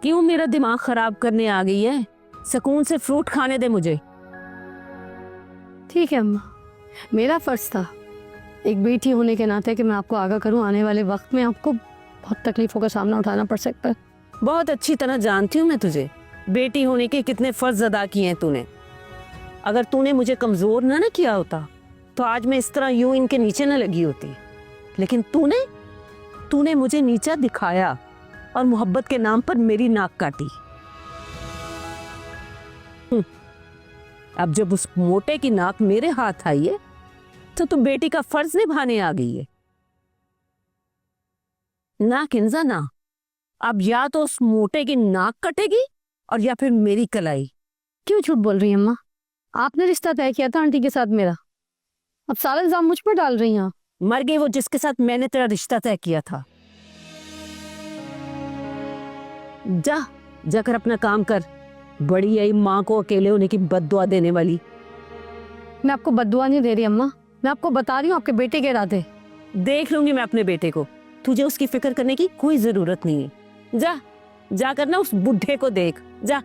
क्यों मेरा दिमाग खराब करने आ गई है? सुकून से फ्रूट खाने दे मुझे। ठीक है अम्मा, मेरा फर्ज था एक बेटी होने के नाते कि मैं आपको आगाह करूं, आने वाले वक्त में आपको बहुत तकलीफों का सामना उठाना पड़ सकता है। बहुत अच्छी तरह जानती हूँ मैं तुझे, बेटी होने के कितने फर्ज अदा किए हैं तूने। अगर तूने मुझे कमजोर ना किया होता तो आज मैं इस तरह यूं इनके नीचे न लगी होती। लेकिन तूने मुझे नीचा दिखाया और मोहब्बत के नाम पर मेरी नाक काटी। अब जब उस मोटे की नाक मेरे हाथ आई है तो तू बेटी का फर्ज निभाने आ गई है ना किंजा ना। अब या तो उस मोटे की नाक कटेगी और या फिर मेरी कलाई। क्यों झूठ बोल रही हैं अम्मा? आपने रिश्ता तय किया था आंटी के साथ मेरा, अब सारा इल्जाम मुझ पर डाल रही हैं आप। मर गई वो जिसके साथ मैंने तेरा रिश्ता तय किया था। जा जाकर अपना काम कर। बड़ी आई माँ को अकेले होने की बद्दुआ देने वाली। मैं आपको बद्दुआ नहीं दे रही अम्मा, मैं आपको बता रही हूँ आपके बेटे के इरादे। देख लूंगी मैं अपने बेटे को, तुझे उसकी फिक्र करने की कोई जरूरत नहीं है। जा जाकर ना उस बुढ़े को देख, जा।